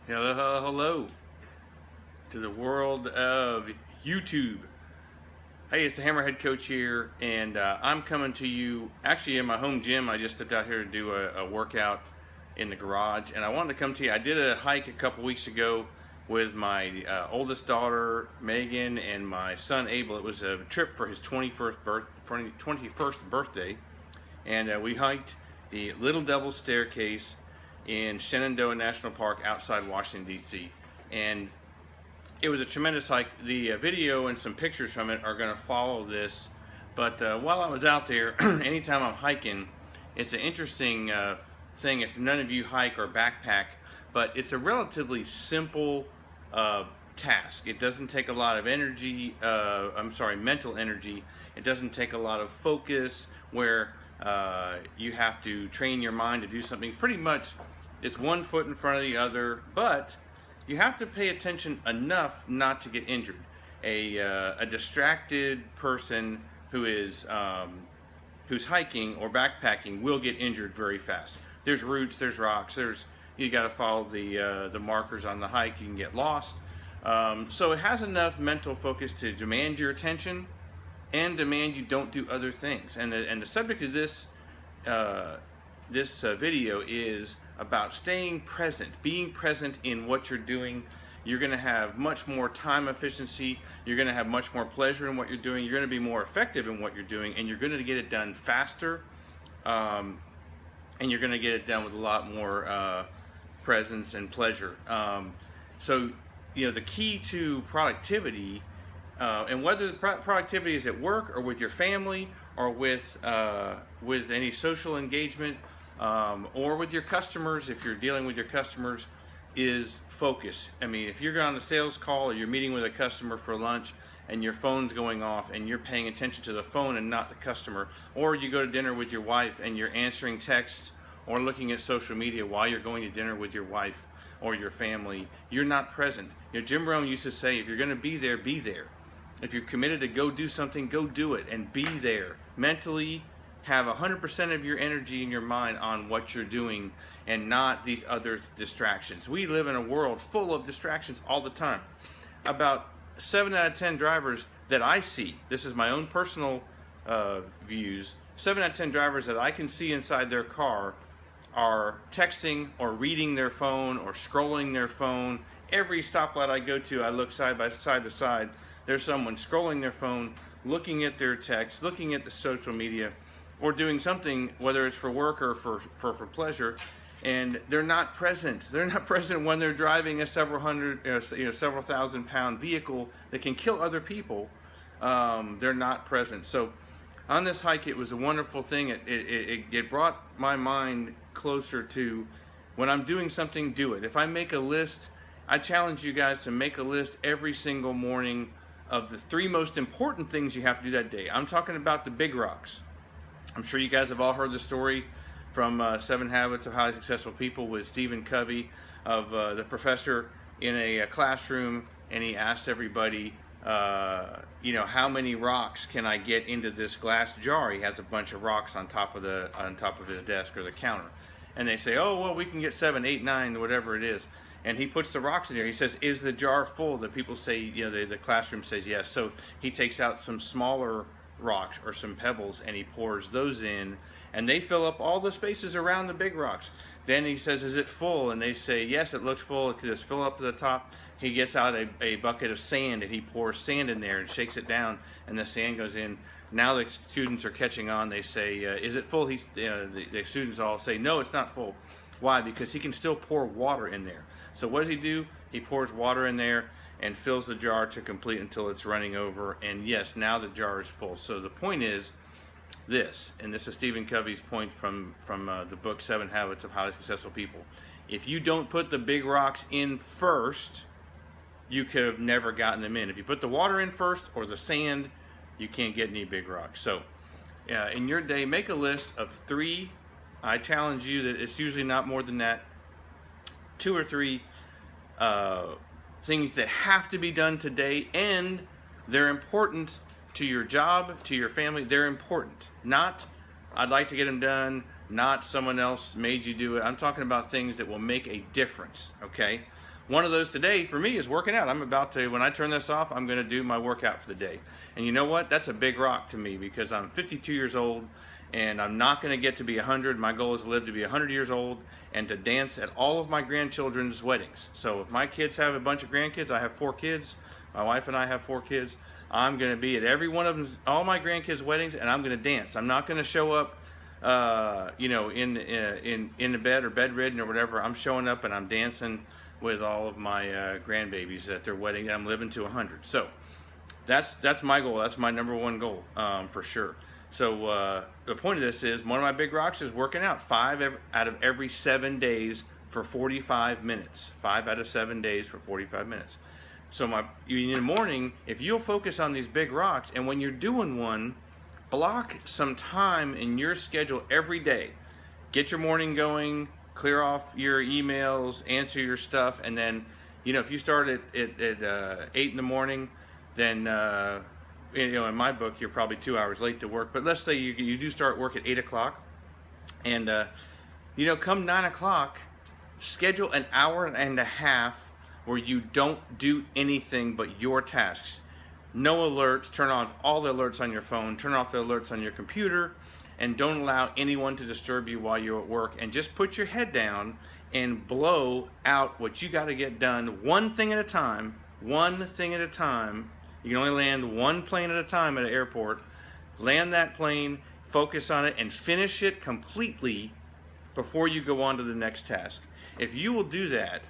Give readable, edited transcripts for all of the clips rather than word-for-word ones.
Hello, hello, hello to the world of YouTube. Hey, it's the Hammerhead Coach here, and I'm coming to you actually in my home gym. I just stepped out here to do a workout in the garage, and I wanted to come to you. I did a hike a couple weeks ago with my oldest daughter, Megan, and my son, Abel. It was a trip for his 21st birthday, and we hiked the Little Devil's Staircase in Shenandoah National Park outside Washington, D.C. And it was a tremendous hike. The video and some pictures from it are going to follow this. But while I was out there, anytime I'm hiking, it's an interesting thing if none of you hike or backpack, but it's a relatively simple task. It doesn't take a lot of energy, mental energy. It doesn't take a lot of focus where you have to train your mind to do something. Pretty much it's one foot in front of the other, but you have to pay attention enough not to get injured. A distracted person who is who's hiking or backpacking will get injured very fast. There's roots, there's rocks, you got to follow the markers on the hike. You can get lost. So it has enough mental focus to demand your attention and demand you don't do other things. And the subject of this video is about staying present, being present in what you're doing. You're going to have much more time efficiency. You're going to have much more pleasure in what you're doing. You're going to be more effective in what you're doing, and you're going to get it done faster. And you're going to get it done with a lot more presence and pleasure. So, the key to productivity, and whether the productivity is at work or with your family or with any social engagement, or with your customers, if you're dealing with your customers, is focus. I mean, if you're on a sales call or you're meeting with a customer for lunch and your phone's going off and you're paying attention to the phone and not the customer, or you go to dinner with your wife and you're answering texts or looking at social media while you're going to dinner with your wife or your family, you're not present. Jim Rohn used to say, if you're going to be there, be there. If you're committed to go do something, go do it and be there. Mentally, have 100% of your energy in your mind on what you're doing and not these other distractions. We live in a world full of distractions all the time. About 7 out of 10 drivers that I see, this is my own personal views, 7 out of 10 drivers that I can see inside their car are texting or reading their phone or scrolling their phone. Every stoplight I go to, I look side by side to side. There's someone scrolling their phone, looking at their text, looking at the social media, or doing something, whether it's for work or for pleasure, and they're not present. They're not present when they're driving a several thousand pound vehicle that can kill other people. They're not present. So on this hike, it was a wonderful thing. It brought my mind closer to when I'm doing something, do it. If I make a list, I challenge you guys to make a list every single morning of the 3 most important things you have to do that day. I'm talking about the big rocks. I'm sure you guys have all heard the story from 7 Habits of Highly Successful People with Stephen Covey of the professor in a classroom, and he asked everybody, how many rocks can I get into this glass jar? He has a bunch of rocks on top of his desk or the counter, and they say, oh well, we can get 7, 8, 9, whatever it is. And he puts the rocks in there. He says, is the jar full? The people say, the classroom says yes. So he takes out some smaller rocks or some pebbles and he pours those in, and they fill up all the spaces around the big rocks. Then he says, is it full? And they say, yes, it looks full. It could just fill up to the top. He gets out a bucket of sand and he pours sand in there and shakes it down, and the sand goes in. Now the students are catching on. They say, is it full? The students all say, no, it's not full. Why? Because he can still pour water in there. So what does he do? He pours water in there and fills the jar to complete until it's running over. And yes, now the jar is full. So the point is this, and this is Stephen Covey's point from the book 7 Habits of Highly Successful People. If you don't put the big rocks in first, you could have never gotten them in. If you put the water in first or the sand, you can't get any big rocks. So in your day, make a list of 3. I challenge you that it's usually not more than that. 2 or 3 things that have to be done today, and they're important to your job, to your family. They're important. Not, I'd like to get them done, not someone else made you do it. I'm talking about things that will make a difference, okay? one of those today for me is working out. I'm about to, when I turn this off, I'm going to do my workout for the day. And you know what? That's a big rock to me because I'm 52 years old and I'm not going to get to be 100. My goal is to live to be 100 years old and to dance at all of my grandchildren's weddings. So if my kids have a bunch of grandkids, I have 4 kids. My wife and I have 4 kids. I'm going to be at every one of them, all my grandkids' weddings, and I'm going to dance. I'm not going to show up, you know, in the bed or bedridden or whatever. I'm showing up and I'm dancing with all of my grandbabies at their wedding. I'm living to 100. So that's my goal. That's my number one goal, for sure. So the point of this is, one of my big rocks is working out 5 out of every 7 days for 45 minutes. 5 out of 7 days for 45 minutes. So in the morning, if you'll focus on these big rocks, and when you're doing one, block some time in your schedule every day. Get your morning going, clear off your emails, answer your stuff, and then, you know, if you start at 8 in the morning, then, you know, in my book, you're probably 2 hours late to work. But let's say you do start work at 8 o'clock, and, you know, come 9 o'clock, schedule an hour and a half where you don't do anything but your tasks. No alerts, turn on all the alerts on your phone, turn off the alerts on your computer, and don't allow anyone to disturb you while you're at work, and just put your head down and blow out what you got to get done, one thing at a time, one thing at a time. You can only land one plane at a time at an airport. Land that plane, focus on it, and finish it completely before you go on to the next task. If you will do that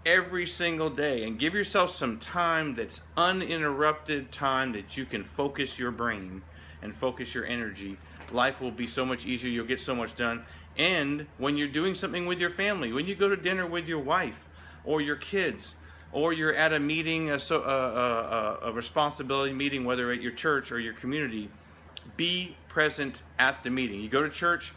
every single day and give yourself some time that's uninterrupted time that you can focus your brain and focus your energy, life will be so much easier. You'll get so much done. And when you're doing something with your family, when you go to dinner with your wife or your kids, or you're at a meeting, a responsibility meeting, whether at your church or your community, be present at the meeting. You go to church,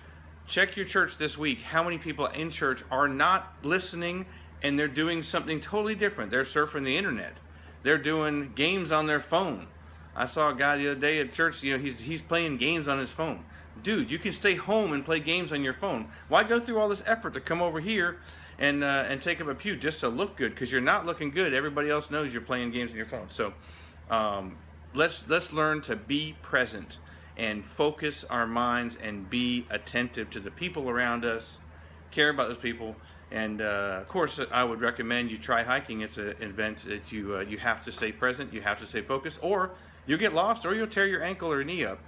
check your church this week. How many people in church are not listening and they're doing something totally different? They're surfing the internet. They're doing games on their phone. I saw a guy the other day at church, you know, he's playing games on his phone. Dude, you can stay home and play games on your phone. Why go through all this effort to come over here and take up a pew just to look good? Because you're not looking good. Everybody else knows you're playing games on your phone. So let's learn to be present and focus our minds and be attentive to the people around us, care about those people. And of course, I would recommend you try hiking. It's an event that you have to stay present, you have to stay focused, or you'll get lost, or you'll tear your ankle or knee up.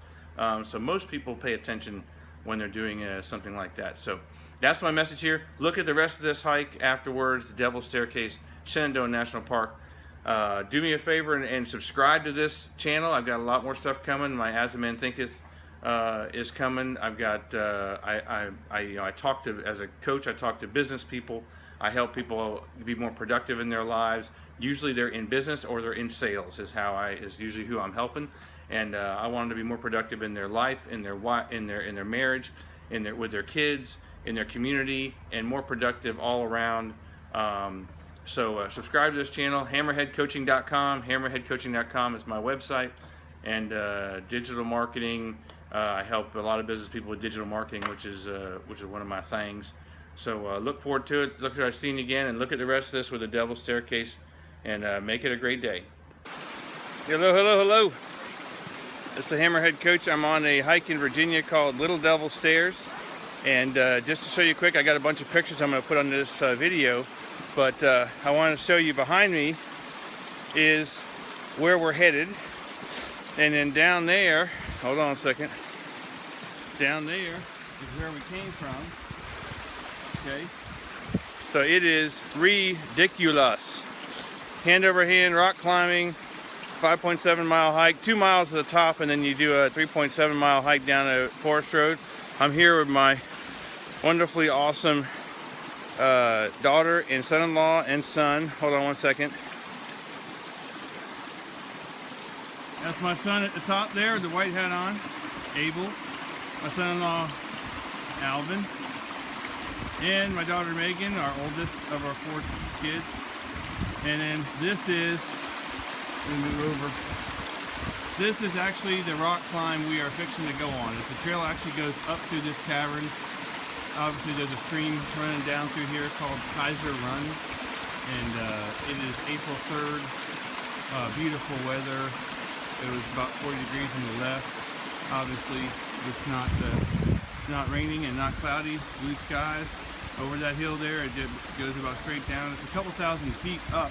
So most people pay attention when they're doing something like that. So that's my message here. Look at the rest of this hike afterwards, the Devil's Staircase, Shenandoah National Park. Do me a favor and subscribe to this channel. I've got a lot more stuff coming. My As a Man Thinketh is coming. I've got I talk to, as a coach, I talk to business people. I help people be more productive in their lives. Usually they're in business or they're in sales is usually who I'm helping. And I want them to be more productive in their life, in their marriage, with their kids, in their community, and more productive all around. So subscribe to this channel, hammerheadcoaching.com. Hammerheadcoaching.com is my website. And digital marketing. I help a lot of business people with digital marketing, which is one of my things. So look forward to it. Look forward to seeing you again, and look at the rest of this with the Devil's Staircase, and make it a great day. Hello, hello, hello. It's the Hammerhead Coach. I'm on a hike in Virginia called Little Devil Stairs, and just to show you quick, I got a bunch of pictures I'm going to put on this video, but I want to show you behind me is where we're headed, and then down there, hold on a second, down there is where we came from. Okay, so it is ridiculous. Hand over hand rock climbing, 5.7 mile hike, 2 miles to the top, and then you do a 3.7 mile hike down a forest road. I'm here with my wonderfully awesome daughter and son-in-law and son. Hold on one second. That's my son at the top there with the white hat on, Abel. My son-in-law, Alvin. And my daughter, Megan, our oldest of our 4 kids. And then this is, let me move over. This is actually the rock climb we are fixing to go on. The trail actually goes up through this cavern. Obviously there's a stream running down through here called Kaiser Run. and it is April 3rd. Beautiful weather. It was about 40 degrees on the left. Obviously, it's not raining and not cloudy. Blue skies. Over that hill there, it goes about straight down. It's a couple thousand feet up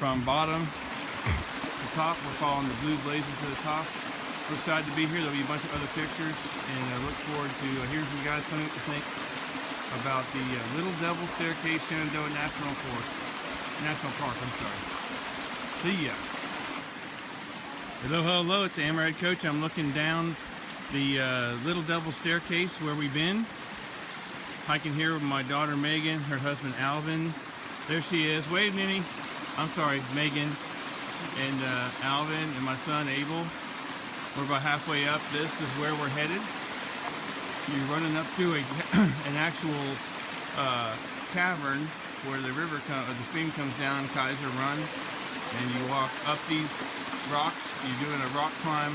from bottom to top. We're following the blue blazes to the top. We're excited to be here. There'll be a bunch of other pictures, and I look forward to hearing from you guys. Tell me what you think about the Little Devil Staircase, Shenandoah National Park. I'm sorry. See ya. Hello, hello. It's the Amaret Coach. I'm looking down the Little Devil Staircase where we've been. Hiking here with my daughter Megan, her husband Alvin. There she is. Wave, Ninny. I'm sorry, Megan. And Alvin and my son Abel. We're about halfway up. This is where we're headed. You're running up to an actual cavern where the stream comes down, Kaiser Run, and you walk up these rocks. You're doing a rock climb,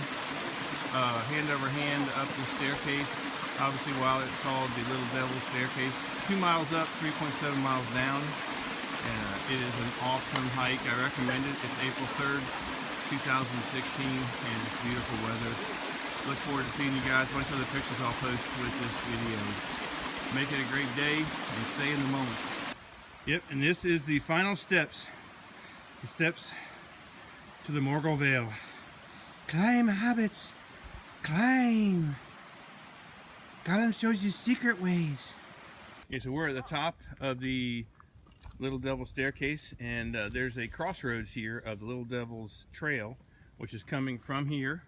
hand over hand up the staircase. Obviously, while it's called the Little Devil Staircase, 2 miles up, 3.7 miles down, and it is an awesome hike. I recommend it. It's April 3rd, 2016, and it's beautiful weather. Look forward to seeing you guys. A bunch of other pictures I'll post with this video. Make it a great day and stay in the moment. Yep, and this is the final steps. The steps to the Morgul Vale. Climb, hobbits. Climb. Gollum shows you secret ways. Okay, so we're at the top of the Little Devil Staircase, and there's a crossroads here of the Little Devil's Trail, which is coming from here,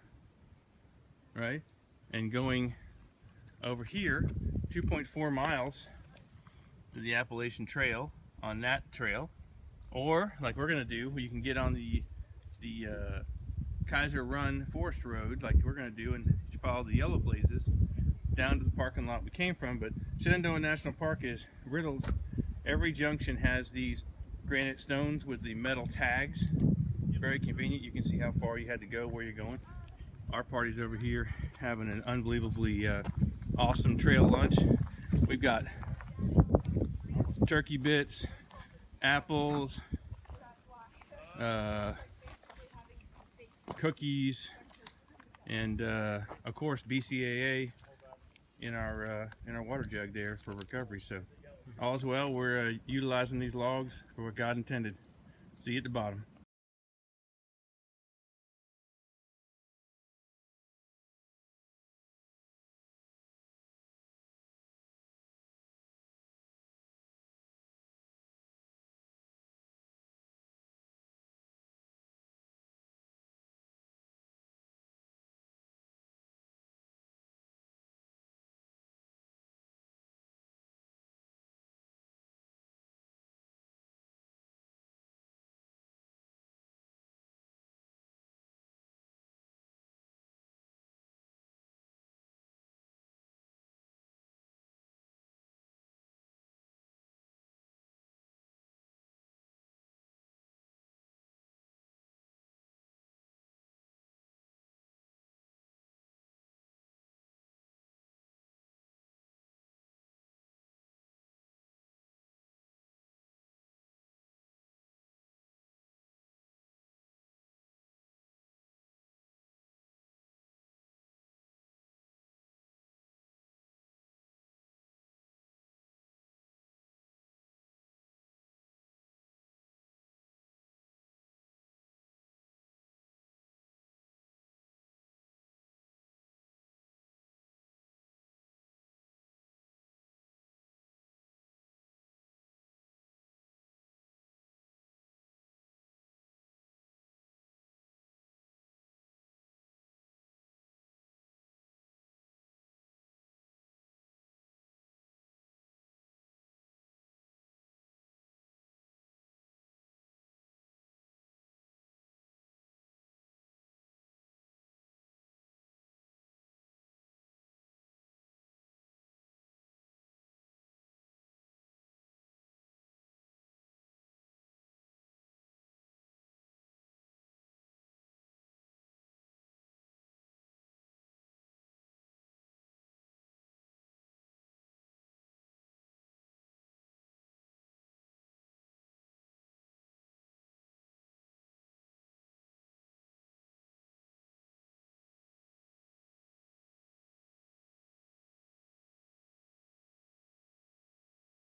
right, and going over here 2.4 miles to the Appalachian Trail on that trail, or like we're gonna do, you can get on the Kaiser Run Forest Road like we're gonna do and follow the yellow blazes down to the parking lot we came from. But Shenandoah National Park is riddled. Every junction has these granite stones with the metal tags. Very convenient. You can see how far you had to go, where you're going. Our party's over here having an unbelievably awesome trail lunch. We've got turkey bits, apples, cookies, and of course BCAA in our water jug there for recovery. So all's well. We're utilizing these logs for what God intended. See you at the bottom.